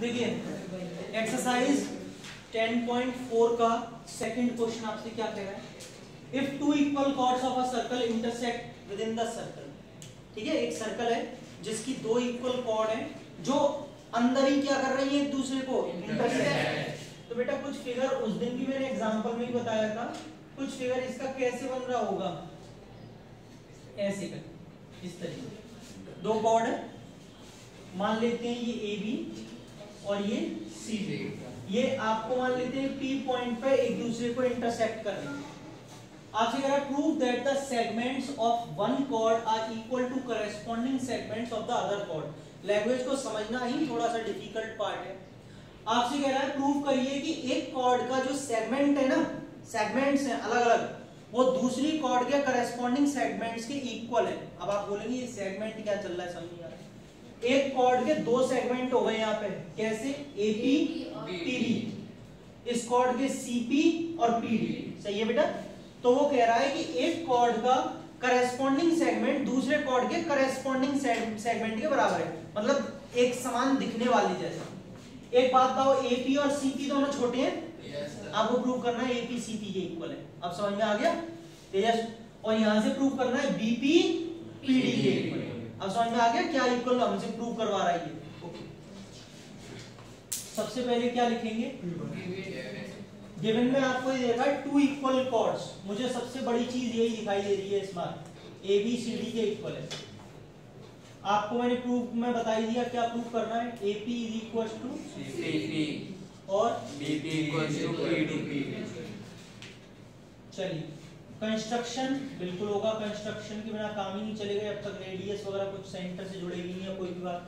देखिए एक्सरसाइज 10.4 का second question आपसे क्या कह रहा है, if two equal chords of a circle intersect within the circle. ठीक है, एक सर्कल है जिसकी दो इक्वल कॉर्ड है जो अंदर ही क्या कर रही है, एक दूसरे को इंटरसेक्ट। तो बेटा कुछ फिगर उस दिन भी मैंने एग्जांपल में ही बताया था, कुछ फिगर इसका कैसे बन रहा होगा, ऐसे कर इस तरीके दो कॉर्ड है, मान लेते हैं ये ए बी और ये सी बी, ये आपको मान लेते हैं पी पॉइंट पे एक दूसरे को इंटरसेक्ट कर रहे हैं। आपसे कह रहा है prove that the segments of one chord are equal to corresponding segments of the other chord. Language को समझना ही थोड़ा सा डिफिकल्ट पार्ट है। आपसे कह रहा है प्रूव करिए कि एक कॉर्ड का जो सेगमेंट है ना, सेगमेंट्स हैं अलग अलग, वो दूसरी कॉर्ड के करेस्पॉन्डिंग सेगमेंट्स के इक्वल है। अब आप बोलेंगे ये सेगमेंट क्या चल रहा है, समझ नहीं आ रहा है। एक कॉर्ड के दो सेगमेंट हो गए यहाँ पे, कैसे, एपी पीबी, इस कॉर्ड के सीपी और पीडी, सही है बेटा। तो वो कह रहा है कि एक कॉर्ड का करेस्पॉन्डिंग सेगमेंट दूसरे कॉर्ड के करेस्पॉन्डिंग सेगमेंट के बराबर है, मतलब एक समान दिखने वाली जैसा। एक बात बताओ, एपी और सीपी दोनों छोटे हैं, आपको प्रूव करना है एपी सीपी के इक्वल है। अब समझ में आ गया तेजस। और यहां से प्रूव करना है बीपी पीडी के इक्वल है। अब समझ में आ गया क्या इक्वल हमसे प्रूव करवा रहा है ये। ओके, सबसे पहले क्या लिखेंगे, गिवन में आपको ये देखा है टू इक्वल कॉर्ड्स, मुझे सबसे बड़ी चीज यही दिखाई दे रही है इस बार, ए बी सी डी के इक्वल है। आपको मैंने प्रूफ में बता ही दिया क्या प्रूफ करना है, AP is equal to CP और BP इक्वल टू PD। चलिए कंस्ट्रक्शन बिल्कुल होगा, कंस्ट्रक्शन के बिना काम ही नहीं चलेगा जब तक रेडियस वगैरह कुछ सेंटर से जुड़ेगी नहीं या कोई भी बात।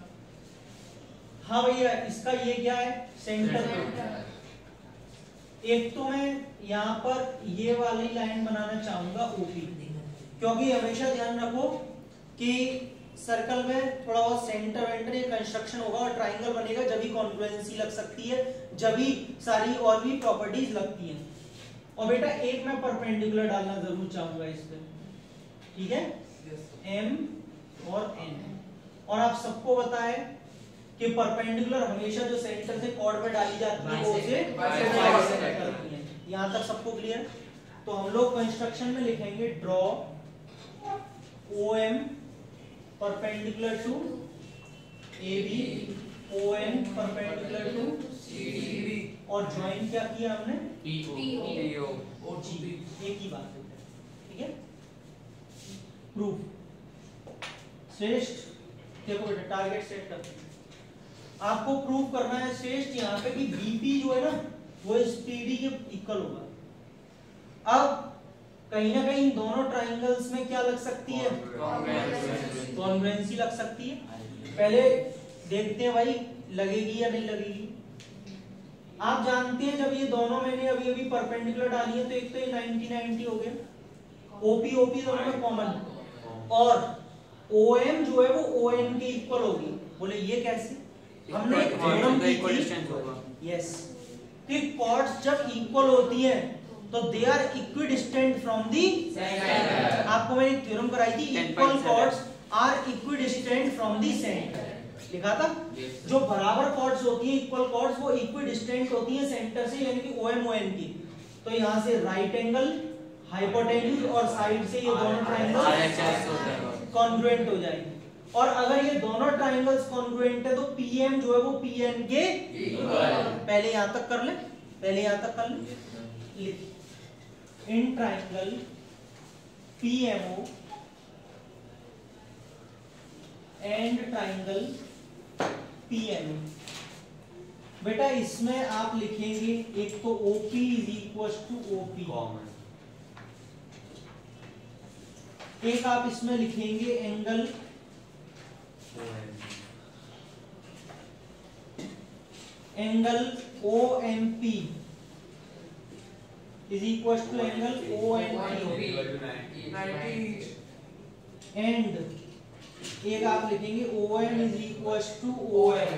हाँ भैया, इसका ये क्या है, सेंटर। एक तो मैं यहाँ पर ये वाली लाइन बनाना चाहूंगा OP, क्योंकि हमेशा ध्यान रखो कि सर्कल में थोड़ा बहुत सेंटर वेंटर ये कंस्ट्रक्शन होगा और ट्राइंगल बनेगा, जब भी कॉन्ग्रुएंसी लग सकती है, जब भी सारी और भी प्रॉपर्टीज लगती हैं। और बेटा एक मैं परपेंडिकुलर डालना जरूर चाहूंगा इस पे, ठीक है, M और N। और आप सबको पता है कि परपेंडिकुलर हमेशा जो सेंटर से कॉर्ड पे डाली जाती है वो उसे बाइसेक्ट करती है। यहां तक सबको क्लियर। तो हम लोग कंस्ट्रक्शन में लिखेंगे draw OM perpendicular to AB, ON perpendicular to CD और ज्वाइन क्या किया हमने, PO और G, एक ही बात है, ठीक है। प्रूफ श्रेष्ठ, देखो बेटा टारगेट सेट करते हैं, आपको प्रूव करना है श्रेष्ठ यहाँ पे कि BP जो है ना वो इस PD के इक्वल होगा। अब कहीं ना कहीं दोनों ट्राइंगल्स में क्या लग सकती है, कॉन्ग्रुएंसी लग सकती है। पहले देखते हैं भाई लगेगी या नहीं लगेगी। आप जानते हैं जब ये दोनों मैंने अभी अभी परपेंडिकुलर डाली है तो एक तो ये 90-90 हो गया, OP दोनों में कॉमन, और OM जो है वो ON के इक्वल होगी। बोले ये कैसे, हमने एक थ्योरम की थी, यस, कि कॉर्ड्स जब इक्वल होती हैं तो they are equidistant from the centre. आपको मैंने एक थ्योरम कराई थी, equal chords are equidistant from the centre, लिखा था। जो बराबर कॉर्ड्स होती हैं, इक्वल कॉर्ड्स, वो इक्विडिस्टेंट होती हैं सेंटर से, यानी कि OM ON की। तो यहां से राइट एंगल, हाइपोटेन्यूज और साइड से ये दोनों ट्रायंगल कॉन्ग्रुएंट हो जाएंगे। और अगर ये दोनों ट्रायंगल्स कॉन्ग्रुएंट है तो PM जो है वो PN के पहले यहां तक कर ले, पहले यहां तक कर ले, in triangle PMO and triangle PNO। बेटा इसमें आप लिखेंगे एक तो OP is equal to OP common, एक आप इसमें लिखेंगे angle OMP is equal to angle ONP and एक आप लिखेंगे OM is equal to OM।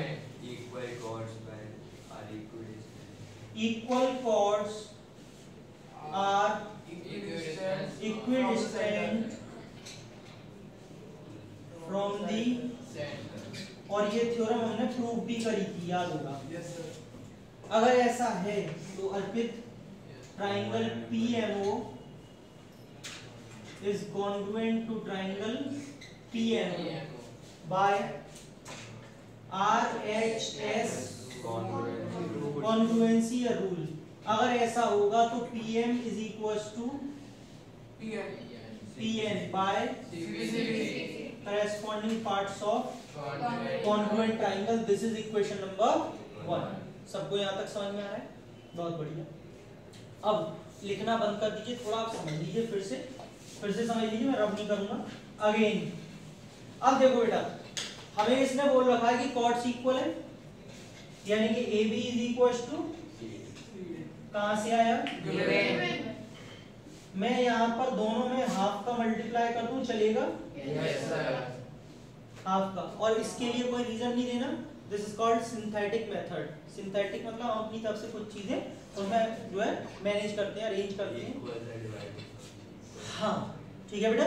Equal chords are equidistant from the और ये थ्योरम हमने प्रूव भी करी थी, याद होगा। अगर ऐसा है तो अर्पित triangle PMO is congruent to triangle PMO by RHS congruency rule। अगर ऐसा होगा तो PM is equals to PN by corresponding parts of congruent triangle। This is equation number 1। सबको यहाँ तक समझ में आ रहा है? बहुत बढ़िया। अब लिखना बंद कर दीजिए, थोड़ा आप समझ लीजिए, फिर से समझ लीजिए, मैं रब नहीं करूंगा अगेन। अब देखो बेटा, हमें इसने बोल रखा है कि कॉर्ड्स इक्वल है, यानी कि AB इज इक्वल टू, कहां से आया? मैं यहाँ पर दोनों में हाफ का मल्टीप्लाई कर दूं, चलेगा? Yes sir. हाफ का, और इसके लिए कोई रीजन नहीं देना। This is called synthetic method. Synthetic मतलब हम अपनी तरफ से कुछ चीजें उनमें जो है मैनेज करते हैं, अरेंज करते हैं। हाँ ठीक है बेटा।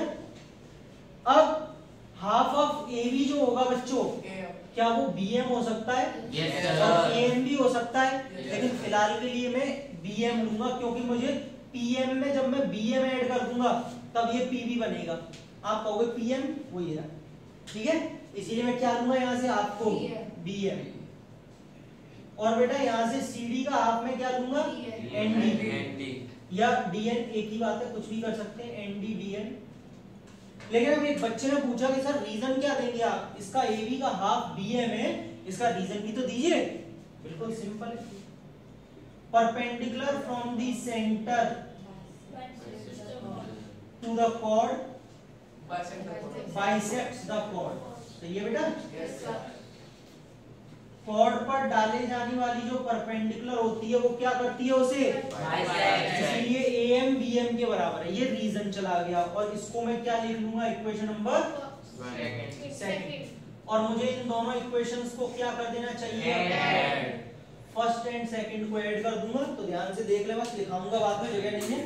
अब हाफ ऑफ AB जो होगा बच्चों, क्या वो BM हो सकता है? यस और सर। AM भी हो सकता है, लेकिन फिलहाल के लिए मैं BM लूंगा, क्योंकि मुझे PM में जब मैं BM ऐड कर दूंगा तब ये PB बनेगा। आप कहोगे PM, वो ये रहा, ठीक है? इसीलिए मैं क्या लूंगा यहाँ से आपको BM। और बेटा यहाँ से CD का हाफ में क्या लूंगा? ND या DN, एक ही बात है, कुछ भी कर सकते हैं, ND DN। लेकिन अब एक बच्चे ने पूछा कि सर रीजन क्या देंगे आप? इसका AB का हाफ BM है, इसका रीजन भी तो दीजिए। बिल्कुल सिंपल है, perpendicular from the centre to the chord bisects the chord. सही है बेटा? कॉर्ड पर डाले जाने वाली जो परपेंडिकुलर होती है वो क्या करती है? उसे इसलिए AM BM के बराबर है। ये रीजन चला गया, और इसको मैं क्या लिख लूंगा? Equation number second. और मुझे इन दोनों इक्वेशंस को क्या कर देना चाहिए? फर्स्ट एंड सेकंड को ऐड कर दूंगा। तो ध्यान से देख ले, बस लिखाऊंगा बाद में, जगह नहीं है।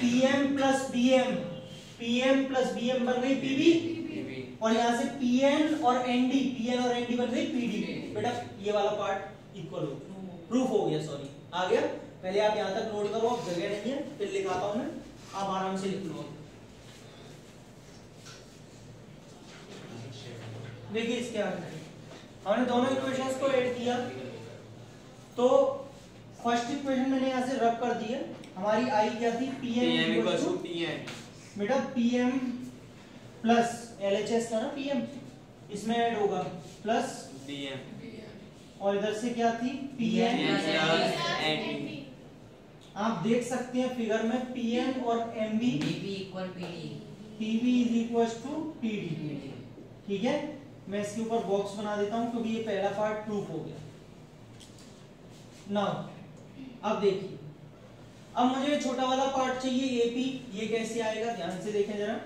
PM प्लस BM बन गई PB, और यहाँ से PN और ND बन गई PD। बेटा ये वाला पार्ट इक्वल हो गया, प्रूफ हो गया, सॉरी आ गया। पहले आप यहाँ तक नोट करो, अब जगह नहीं है, फिर लिखाता हूँ मैं, आप आराम से लिख लो। देखिए इसके आगे हमने दोनों इक्वेशंस को ऐड किया, तो फर्स्ट इक्वेशन मैंने यहाँ से रब कर दी है। हमारी आई क्या थी? PM बेटा PM प्लस LHS था ना, PM इसमें ऐड होगा, प्लस BM, और इधर से क्या थी? PN। आप देख सकते हैं फिगर में PN और MB PB is equal to PD। ठीक है, मैं इसके ऊपर बॉक्स बना देता हूं, क्योंकि ये पहला पार्ट प्रूफ हो गया। नाउ अब देखिए, अब मुझे छोटा वाला पार्ट चाहिए AP। ये कैसे आएगा? ध्यान से देखें जरा।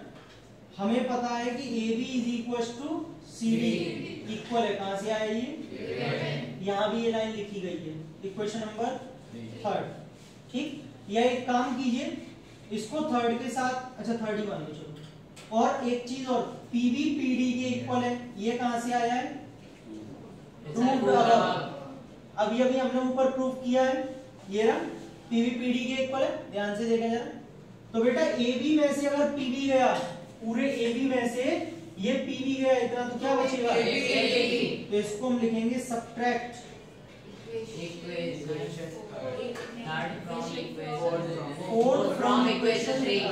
हमें पता है कि AB is equal to CD, equal है, कहां से आया ये? यहाँ भी ये लाइन लिखी गई है, इक्वेशन नंबर 3। ठीक, या एक काम कीजिए, इसको थर्ड के साथ, अच्छा थर्ड ही मान लो चलो। और एक चीज और, PB PD के इक्वल है, ये कहां से आया है? अभी हमने ऊपर प्रूफ किया है, ये रहा PB PD के इक्वल है। ध्यान से देखें जरा। तो बेटा AB में से अगर PB गया, पूरे AB में से ये PB गया इतना, तो क्या बचेगा? तो इसको हम लिखेंगे subtract fourth from equation 3।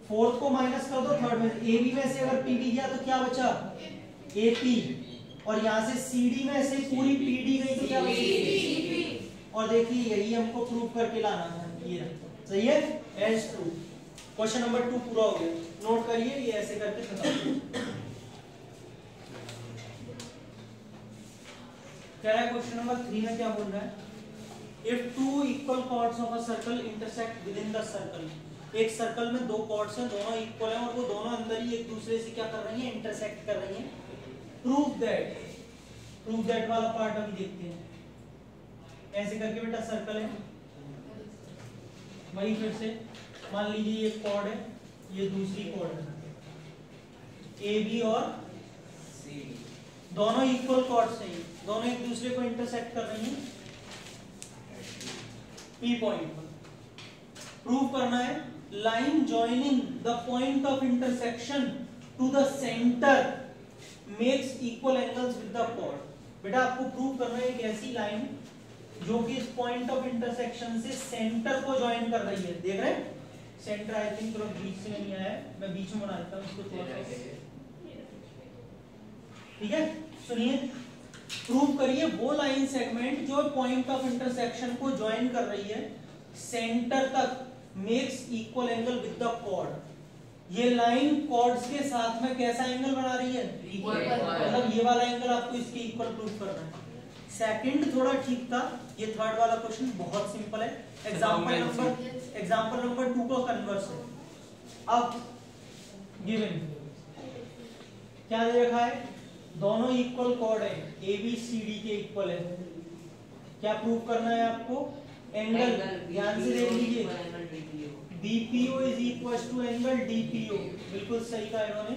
Fourth को माइनस कर दो थर्ड में। AB में से अगर PB गया तो क्या बचा? AP, और यहाँ से CD में से पूरी PD गई तो क्या बची? और देखिए यही हमको प्रूफ करके लाना था, ये सही है, एज ट्रू। क्वेश्चन नंबर 2 पूरा हो गया, नोट करिए, ये ऐसे करके खत्म। कह रहा है क्वेश्चन नंबर 3 में क्या बोल रहा है? If two equal chords of a circle intersect within the circle. एक सर्कल में दो कॉर्ड्स हैं, दोनों इक्वल हैं, और वो दोनों अंदर ही एक दूसरे से क्या कर रही हैं? इंटरसेक्ट कर रही हैं। प्रूफ दैट वाला पार्ट अभी देखते हैं। ऐसे करके बेटा सर्कल है, वही फिर से मान लीजिए ये कॉर्ड है, ये दूसरी कॉर्ड है, AB और दोनों इक्वल कॉर्ड्स हैं, दोनों एक दूसरे को इंटरसेक्ट कर रही हैं पी पॉइंट पर। प्रूव करना है line joining the point of intersection to the centre makes equal angles with the chord. बेटा आपको प्रूव करना है एक ऐसी लाइन जो कि इस पॉइंट ऑफ इंटरसेक्शन से सेंटर को ज्वाइन कर रही है। देख रहे हैं सेंटर, आई थिंक थोड़ा बीच से नहीं आया है, मैं बीच में बना देता हूं इसको थोड़ा सा, ठीक है। सुनिए, प्रूव करिए वो लाइन सेगमेंट जो पॉइंट ऑफ इंटरसेक्शन को ज्वाइन कर रही है सेंटर तक makes equal angle with the chord. ये लाइन कॉर्ड्स के साथ में कैसा एंगल बना रही है? मतलब ये वाला एंगल आपको इसके इक्वल प्रूव करना है। सेकंड थोड़ा ठीक था, ये थर्ड वाला क्वेश्चन बहुत सिंपल है। एग्जांपल नंबर 2 का कन्वर्स है। अब गिवन क्या दे रखा है? दोनों इक्वल कॉर्ड है, ABCD के इक्वल है। क्या प्रूव करना है आपको? एंगल, ध्यान से देख लीजिए, BPO is equal to angle DPO। बिल्कुल सही कहा इन्होंने,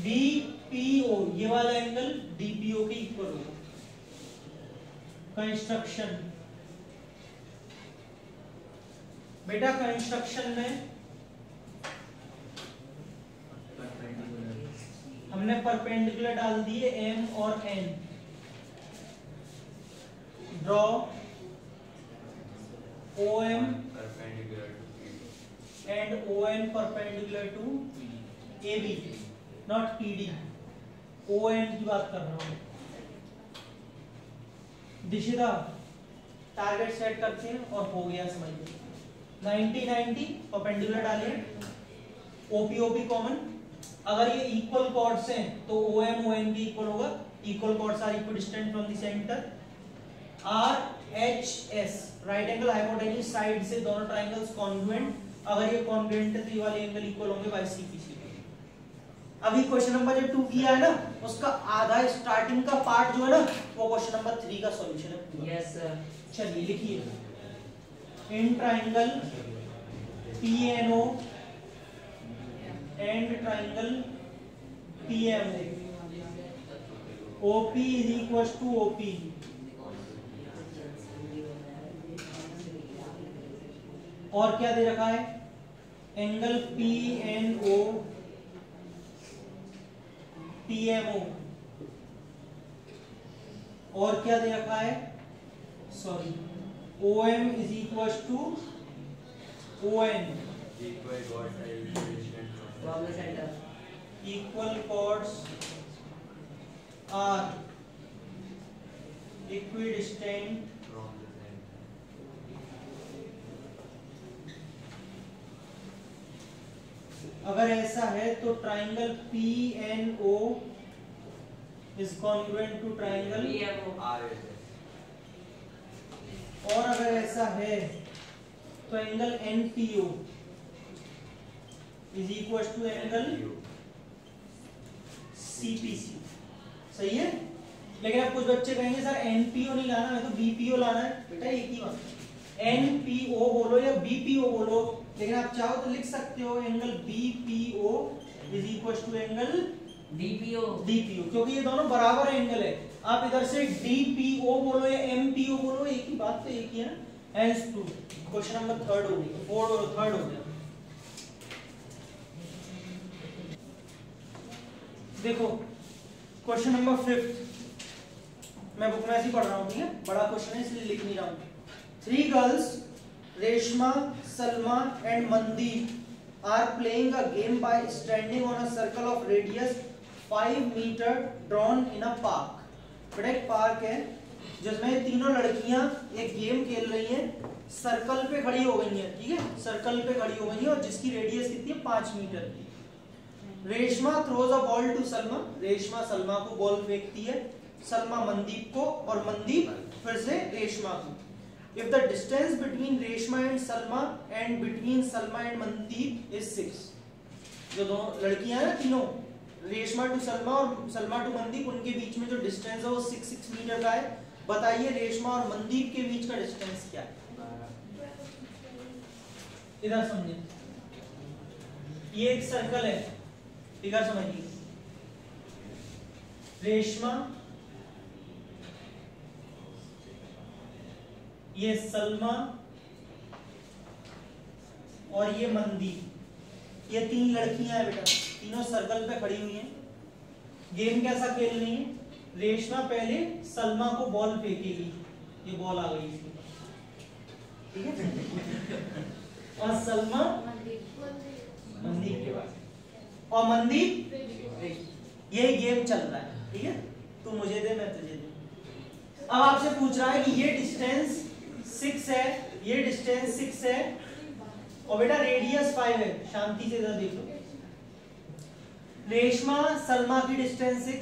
BPO ये वाला एंगल DPO के इक्वल होगा। कंस्ट्रक्शन, बेटा कंस्ट्रक्शन में हमने परपेंडिकुलर डाल दिए M और N। Draw OM and ON perpendicular to AB, not PD, ON की बात कर रहा हूं। दिशिदा टारगेट सेट करते हैं और हो गया, समझिए 90-90 परपेंडिकुलर डालिए, OP कॉमन। अगर ये इक्वल कॉर्ड्स हैं तो OM ON के इक्वल होगा। Equal chords are equidistant from the centre. RHS right angle hypotenuse side से दोनों ट्रायंगल्स कॉन्ग्रुएंट। अगर ये कॉन्ग्रुएंट है तो ये वाले एंगल इक्वल होंगे बाय CPC। अभी क्वेश्चन नंबर जो 2 किया है ना, उसका आधा स्टार्टिंग का पार्ट जो है ना, वो क्वेश्चन नंबर 3 का सॉल्यूशन है। Yes sir. चलिए लिखिए, in triangle PNO and triangle PMO OP is equal to OP। और क्या दे रखा है? Angle PNO PMO। और क्या दे रखा है? Sorry, OM is equal to ON। Equal chords are equidistant अगर ऐसा है तो triangle PNO is congruent to triangle PMO। और अगर ऐसा है तो angle NPO is equal to angle CPC। सही है। लेकिन अब कुछ बच्चे कहेंगे सर NPO नहीं लाना, हमें तो BPO लाना है। बेटा एक ही बात, NPO बोलो या BPO बोलो, लेकिन आप चाहो तो लिख सकते हो angle BPO is equal to angle DPO, क्योंकि ये दोनों बराबर एंगल है। आप इधर से DPO बोलो या MPO बोलो, एक ही बात तो एक ही है ना। Hence prove. क्वेश्चन नंबर 3 हो गया, 4 और 3 हो गया। देखो क्वेश्चन नंबर 5, मैं बुक में ऐसे ही पढ़ रहा हूँ, ठीक है, बड़ा क्वेश्चन है इसलिए लिख नहीं रहा हूँ। 3 girls Reshma, Salma and Mandeep are playing a game by standing on a circle of radius 5 meter drawn in a park। बेटा एक पार्क है जिसमें तीनों लड़कियां एक गेम खेल रही हैं, सर्कल पे खड़ी हो गई हैं, ठीक है, सर्कल पे खड़ी हो गई हैं और जिसकी रेडियस कितनी है? 5 मीटर की। Reshma throws a ball to Salma, Reshma Salma को बॉल फेंकती है, सलमा मनदीप को और मनदीप फिर से रेशमा को। If the distance between Reshma and Salma and between Salma and Mandeep is 6, जो दो लड़कियां हैं ना तीनों, रेशमा टू सलमा और सलमा टू मनदीप, उनके बीच में जो डिस्टेंस है वो 6 मीटर का है। बताइए रेशमा और मनदीप के बीच का डिस्टेंस क्या है? इधर समझिए, ये एक सर्कल है, फिगर समझिए, रेशमा, ये सलमा और ये मनदीप, ये तीन लड़कियां हैं बेटा, तीनों सर्कल पे खड़ी हुई हैं। गेम कैसा खेल रही है? रेशमा पहले सलमा को बॉल फेंकेगी, ये बॉल आ गई इसके पास, ठीक है, और सलमा मनदीप के पास, और मनदीप, ये गेम चल रहा है, ठीक है, तू मुझे दे मैं तुझे दे। अब आपसे पूछ रहा है कि ये डिस्टेंस 6 है, ये डिस्टेंस 6 है, और बेटा रेडियस 5 है। शांति से इधर देखो, रेशमा सलमा की डिस्टेंस 6,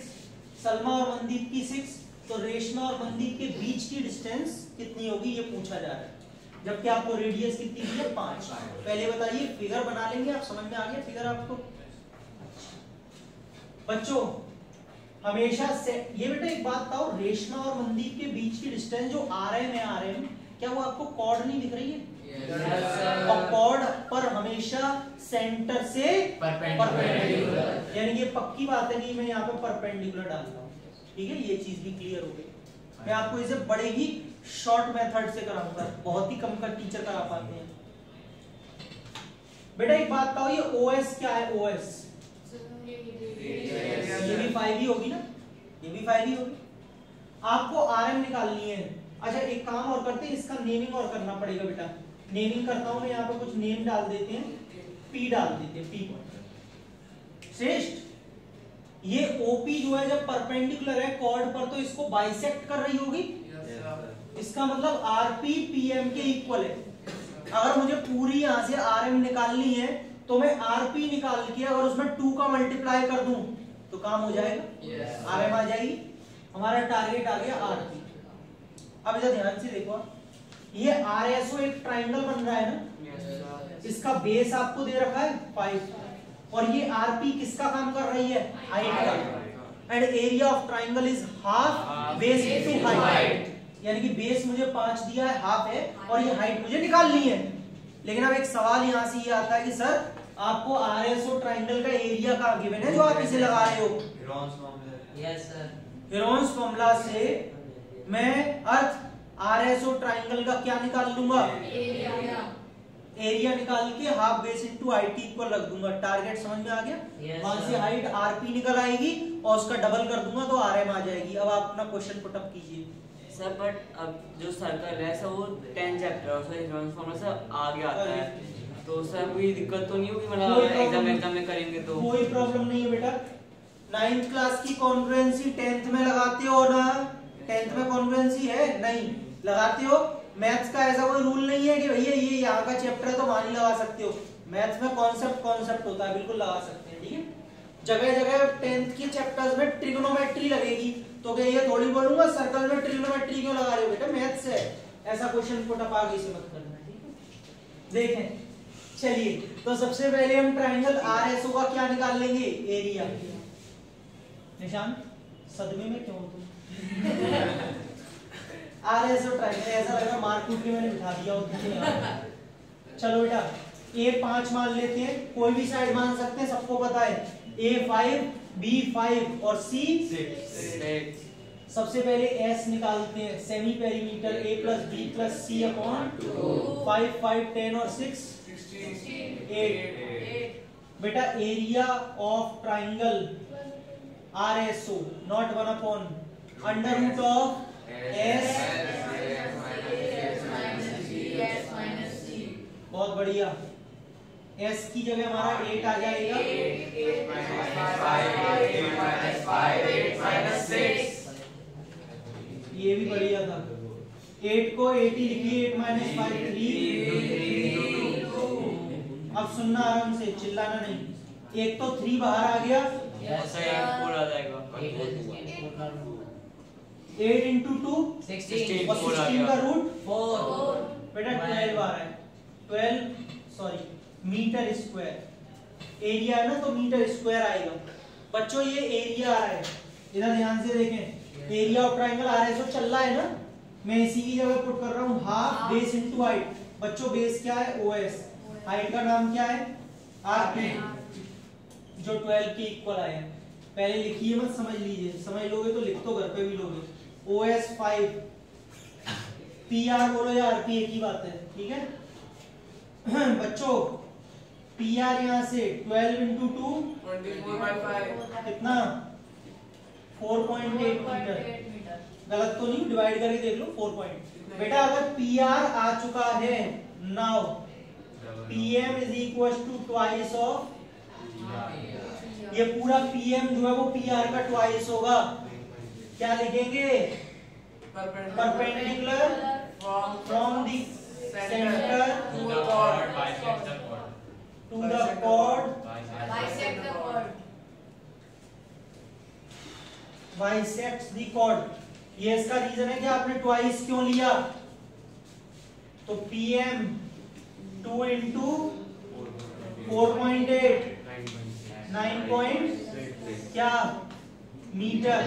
सलमा और मनदीप की 6, तो रेशमा और मनदीप के बीच की डिस्टेंस कितनी होगी ये पूछा जा रहा है, जबकि आपको रेडियस कितनी दी है? 5। पहले बताइए, फिगर बना लेंगे आप, समझ में आ गया फिगर आपको? बच्चों हमेशा से ये बेटा एक बात बताओ, रेशमा और मनदीप के बीच की डिस्टेंस जो RM है, RM, क्या वो आपको कॉर्ड नहीं दिख रही है? और कॉर्ड पर हमेशा सेंटर से परपेंडिकुलर, यानी ये पक्की बात है कि मैं यहाँ पे परपेंडिकुलर डाल रहा हूँ, ठीक है, ये चीज भी क्लियर हो गई। मैं आपको इसे बड़े ही शॉर्ट मेथड से कराऊंगा, बहुत ही कम का टीचर करा पाते हैं। बेटा एक बात बताओ, ये OS क्या है? OS ये भी 5 ही होगी ना, ये भी 5 ही होगी। आपको RM निकालनी है। अच्छा एक काम और करते हैं, इसका नेमिंग और करना पड़ेगा बेटा। नेमिंग करता हूं मैं, यहाँ पे कुछ नेम डाल देते हैं, P डाल देते हैं, P श्रेष्ठ। ये OP जो है जब परपेंडिकुलर है कॉर्ड पर, तो इसको बाइसेक्ट कर रही होगी, इसका मतलब RP PM के इक्वल है। अगर मुझे पूरी यहाँ से RM निकालनी है तो मैं RP निकाल के अगर उसमें 2 का मल्टीप्लाई कर दूं तो काम हो जाएगा, RM आ जाएगी, हमारा टारगेट आ गया RP। अब इधर ध्यान से देखो, ये RSO एक ट्राइंगल बन रहा है ना, इसका बेस आपको दे रखा है 5, और ये RP किसका काम कर रही है? हाइट का। And area of triangle is half base into height, यानी कि बेस मुझे 5 दिया है, हाफ है, और ये हाइट मुझे निकालनी है। लेकिन अब एक सवाल यहाँ से ये आता है कि सर आपको RSO ट्राइंगल का एरिया कहाँ गिवन है जो आप इसे लगा रहे हो? यस सर, हेरोन्स फॉर्मूला से मैं अर्थ RSO ट्राइंगल का क्या निकाल लूंगा? एरिया निकाल के half base into height equal रख दूंगा। टारगेट समझ में आ गया? वहां से हाइट RP निकल आएगी और उसका डबल कर दूंगा तो RM आ जाएगी। अब आप अपना क्वेश्चन पुट अप कीजिए सर। बट अब जो सर्कल है सर वो 10 चैप्टर और सर हेरोन्स फॉर्मूला से आगे आता है, तो सर कोई दिक्कत तो नहीं होगी? मतलब एग्जाम में करेंगे तो कोई प्रॉब्लम नहीं है बेटा। 9th क्लास की कॉन्ग्रुएंसी 10th में लगाते हो ना? 10th में कॉन्ग्रुएंसी है नहीं? लगाते हो। मैथ्स का ऐसा कोई रूल नहीं है कि भैया ये यहाँ का चैप्टर है तो वहां नहीं लगा सकते हो। मैथ्स में कॉन्सेप्ट होता है, बिल्कुल लगा सकते हैं, ठीक है। जगह जगह 10th के चैप्टर्स में ट्रिग्नोमेट्री लगेगी, तो क्या ये थोड़ी बोलूंगा सर्कल में ट्रिग्नोमेट्री क्यों लगा रहे हो? बेटा मैथ्स है, ऐसा क्वेश्चन पुट अप आगे से मत करना, ठीक है। देखें चलिए, तो सबसे पहले हम ट्राइंगल RSO का क्या निकाल लेंगे? एरिया। निशान सदमे में क्यों तुम? RSO ट्राइंगल, ऐसा लगा मारकूट के मैंने बिठा दिया हो। चलो बेटा A5 मान लेते हैं, कोई भी साइड मान सकते हैं, सबको पता है A5 B5 और C6। सबसे पहले S निकालते हैं, semi perimeter A + B + C upon 5 5 10 और 6 8। बेटा area of triangle RSO not 1 upon under root of S। बहुत बढ़िया। S की जगह हमारा 8 आ जाएगा, 8 - 6। ये भी बढ़िया था। 8 को 8 ही लिखिए, 8 - 5 3। अब सुनना आराम से, चिल्लाना नहीं। एक तो 3 बाहर आ गया, 8 × 2 16 और 16 का रूट 4। बेटा 12 आ रहा है, 12 मीटर स्क्वायर। एरिया है ना तो मीटर स्क्वायर आएगा। बच्चों ये एरिया आ रहा है, इधर ध्यान से देखें। एरिया ऑफ ट्राइंगल RSO चल रहा है ना, मैं इसी की जगह पुट कर रहा हूँ हाफ बेस इनटू हाइट। बच्चों बेस क्या है? OS। हाइट का नाम क्या है? RP, जो 12 के इक्वल आया। पहले लिखिए मत, समझ लीजिए, समझ लोगे तो लिख तो घर पे भी लोगे। OS5 PR बोलो या RP एक ही बात है, ठीक है बच्चों। PR यहाँ से 12 into 2 24/5 कितना 4.8 मीटर, गलत तो नहीं, डिवाइड करके देख लो 4 पॉइंट। बेटा अगर PR आ चुका है, now PM is equal to twice of, ये पूरा PM जो है वो PR का ट्वाइस होगा। क्या लिखेंगे? Perpendicular from the centre to the chord bisects the chord. ये इसका रीजन है कि आपने ट्वाइस क्यों लिया, तो PM 2 into 4.8 9 क्या मीटर।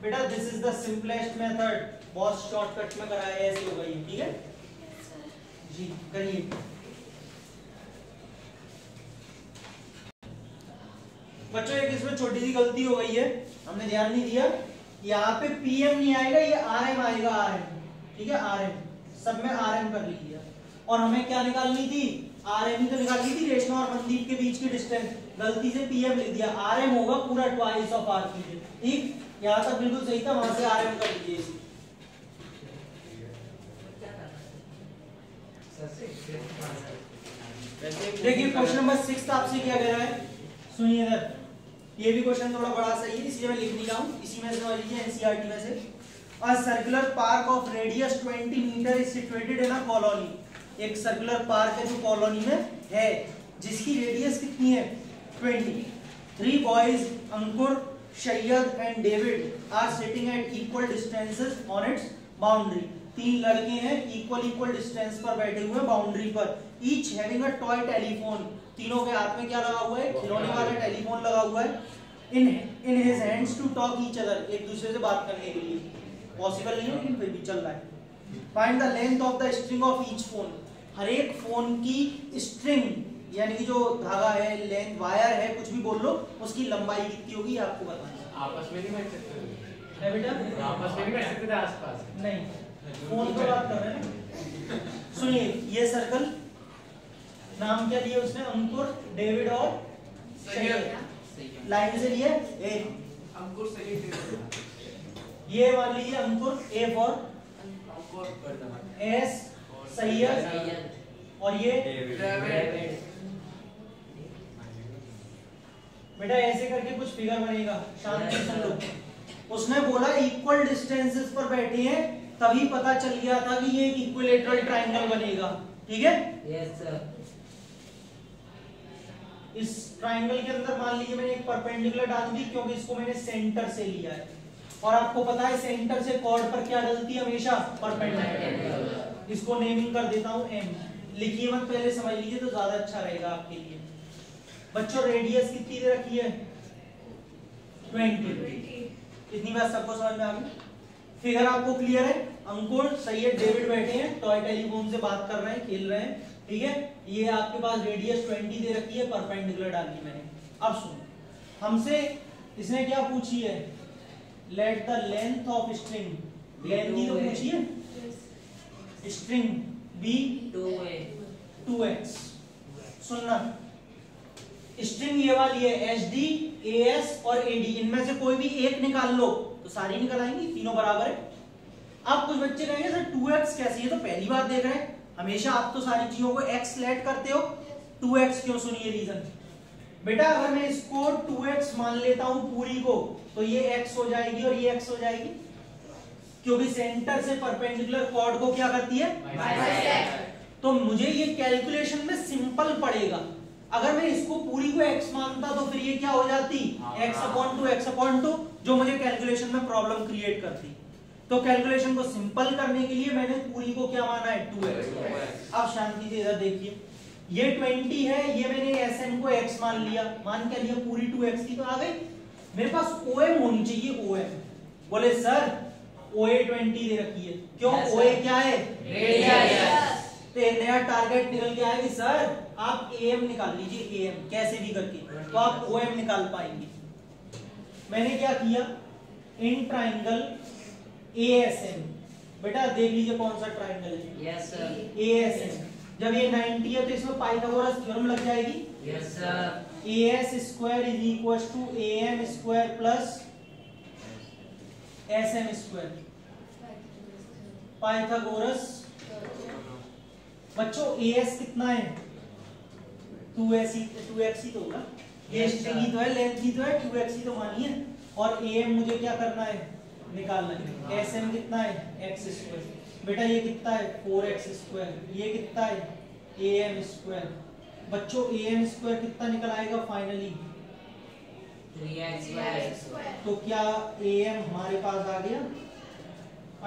बेटा this is the simplest method, बहुत शॉर्टकट में कराया है, ऐसे होगा ये, ठीक है जी। करिए बच्चों, एक इसमें छोटी सी गलती हो गई है, हमने ध्यान नहीं दिया। यहाँ पे PM नहीं आएगा, ये RM आएगा, RM, ठीक है RM, सब में RM कर लीजिए। और हमें क्या निकालनी थी? RM ही तो निकालनी थी, रेशमा और मनदीप के बीच की डिस्टेंस। गलती से PM लिख दिया, RM होगा पूरा ट्वाइस ऑफ RP, ठीक। यहाँ तक बिल्कुल सही था, वहां से RM कर लीजिए। देखिए क्वेश्चन नंबर 6 आपसे क्या कह रहा है, सुनिए इधर। ये भी क्वेश्चन थोड़ा बड़ा सही है, इसलिए मैं लिख नहीं रहा हूं, इसी में से समझ लीजिए, NCERT में से। A circular park of radius 20 meter is situated in a colony। एक सर्कुलर पार्क है जो कॉलोनी में है, जिसकी रेडियस कितनी है 20। 3 boys Ankur, Syed and David are sitting at equal distances on its boundary. 3 लड़के हैं इक्वल डिस्टेंस पर बैठे हुए हैं बाउंड्री पर। Each having a toy telephone, तीनों के हाथ में क्या लगा हुआ है? खिलौने वाला टेलीफोन लगा हुआ है। In his hands to talk each other, एक दूसरे से बात करने के लिए। पॉसिबल नहीं है लेकिन फिर भी चल रहा है। Find the length of the string of each phone, हर एक फोन की स्ट्रिंग यानी कि जो धागा है, लेंथ, वायर है, कुछ भी बोल लो, उसकी लंबाई कितनी होगी आपको बताना है। आपस में नहीं बैठ सकते है बेटा, आपस में नहीं बैठ सकते थे आसपास नहीं, फोन पे बात कर रहे हैं। सुनिए ये सर्कल, नाम क्या लिया उसने? अंकुर, डेविड और सैयद। लाइन से लिए ए, अंकुर सैयद, ये मान लीजिए अंकुर, A फॉर S, सैयद, और ये डेविड। बेटा ऐसे करके कुछ फिगर बनेगा, शांति से सुन लो। उसने बोला इक्वल डिस्टेंसेस पर बैठे हैं, तभी पता चल गया था कि ये एक इक्विलेटरल ट्रायंगल बनेगा, ठीक है। Yes sir. इस ट्रायंगल के अंदर मान लीजिए मैंने एक परपेंडिकुलर डाल दी, क्योंकि इसको मैंने सेंटर से लिया है, और आपको पता है सेंटर से कॉर्ड पर क्या डलती है हमेशा? परपेंडिकुलर। इसको नेमिंग कर देता हूं M। लिखिए मत, पहले समझ लीजिए तो ज्यादा अच्छा रहेगा आपके लिए। बच्चों रेडियस कितनी दे रखी है? 20। इतनी बात सबको समझ में आ गई? फिगर आपको क्लियर है? अंकुर, सैयद, डेविड बैठे हैं, टॉय टेलीफोन से बात कर रहे हैं, खेल रहे हैं, ठीक है। ये आपके पास रेडियस 20 दे रखी है, परपेंडिकुलर डाली मैंने। अब सुनो, हमसे इसने क्या पूछी है? Let the length of string, length की तो पूछी है, स्ट्रिंग बी 2x। सुनना, स्ट्रिंग ये वाली है SD, AS और AD, इनमें से कोई भी एक निकाल लो तो सारी निकल आएंगी, तीनों बराबर है। अब कुछ बच्चे कहेंगे सर 2x कैसे, ये तो पहली बार देख रहे हैं, हमेशा आप तो सारी चीजों को x लेट करते हो, 2x क्यों? सुनिए रीजन। बेटा अगर मैं इसको 2x मान लेता हूं पूरी को, तो ये x हो जाएगी और ये x हो जाएगी, क्योंकि सेंटर से परपेंडिकुलर कॉर्ड को क्या करती है? तो मुझे ये कैलकुलेशन में सिंपल पड़ेगा। अगर मैं इसको पूरी को x मानता तो फिर ये क्या हो जाती? x/2 जो मुझे कैलकुलेशन में प्रॉब्लम क्रिएट करती। तो कैलकुलेशन को सिंपल करने के लिए मैंने पूरी को क्या माना है? 2x। अब शांति से इधर देखिए, ये 20 है, ये मैंने Sn को x मान लिया, मान क्या लिया? पूरी 2x की तो आ गई। मेरे पास OM होनी चाहिए, OM। बोले सर OA 20 दे रखी है, क्यों? OA क्या है? रेडियस। तो एक नया टारगेट निकल के आएगी, सर आप AM निकाल लीजिए, AM कैसे भी करके, तो आप OM निकाल पाएंगे। मैंने क्या किया, इन ट्राइंगल ASM, बेटा देख लीजिए कौन सा ट्राइंगल है, यस सर, ASM। जब ये 90 है तो इसमें पाइथागोरस थ्योरम लग जाएगी, yes sir, AS square is equal to AM square plus SM square, Pythagoras. बच्चों AS कितना है, 2x ही तो होगा, ये स्ट्रिंग ही तो है, लेंथ ही तो है, 2x ही तो मानिए, और AM मुझे क्या करना है, निकालना है। SM कितना है, x स्क्वायर, बेटा ये कितना है 4x स्क्वायर, ये कितना है AM स्क्वायर। बच्चों AM स्क्वायर कितना निकल आएगा फाइनली, 3x स्क्वायर। तो क्या AM हमारे पास आ गया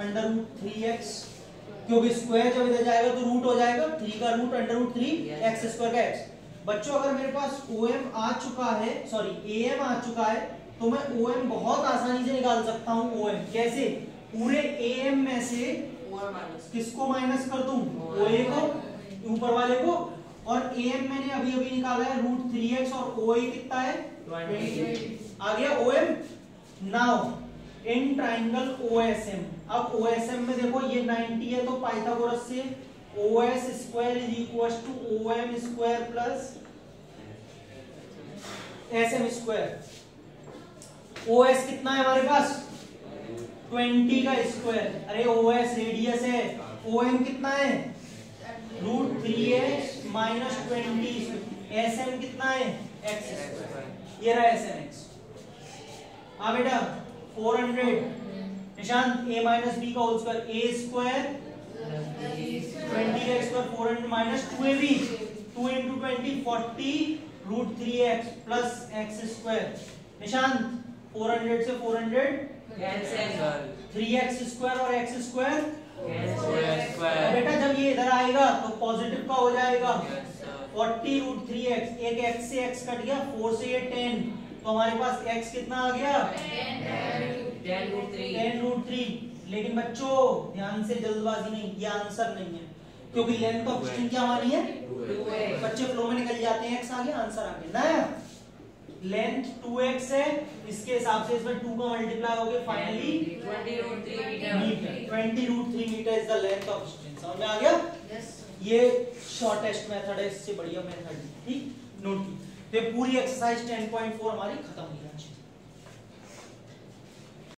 अंडर रूट 3x, क्योंकि स्क्वायर जब इधर जाएगा तो रूट हो जाएगा, 3 का root under root 3 x square का x। बच्चों अगर मेरे पास OM आ चुका है, सॉरी AM आ चुका है, तो मैं OM बहुत आसानी से निकाल सकता हूँ। OM कैसे, पूरे AM में से किसको माइनस कर दूं, OA को, ऊपर वाले को, और AM मैंने अभी अभी निकाला है रूट 3x, और OA कितना है 20, आ गया OM। Now in triangle OSM, अब OSM में देखो ये 90 है, तो पाइथागोरस से OS square is equal to OM square plus SM square. OS कितना है हमारे पास 20 का स्क्वायर, अरे OS रेडियस है, OM कितना है रूट 3x माइनस 20, SM कितना है x स्क्वायर, ये रहा SMX। हाँ बेटा 400, निशांत a माइनस बी का होल स्क्वायर, a स्क्वायर 20 का square 400 minus 2ab, 2 into 20 40 root 3x plus x square. Nishant 400 से 400 कैंसिल, 3x स्क्वायर और x स्क्वायर स्क्वायर। बेटा जब ये इधर आएगा तो पॉजिटिव का हो जाएगा 40 रूट 3x, एक x से x कट गया, 4 से ये 10, तो हमारे पास x कितना आ गया 10 रूट 3। लेकिन बच्चों ध्यान से, जल्दबाजी नहीं, ये आंसर नहीं है, क्योंकि लेंथ ऑफ स्ट्रिंग क्या मानी है, बच्चे फ्लो में निकल जाते हैं, x आ गया आंसर आ गया ना, लेंथ 2x है, इसके हिसाब से इसमें 2 का मल्टीप्लाई हो गया, finally 20 root 3 metre, 20 root 3 metre is the length of string. समझ में आ गया, ये शॉर्टेस्ट मेथड है, इससे बढ़िया मेथड ठीक नोट की। तो पूरी एक्सरसाइज 10.4 हमारी खत्म हो गई।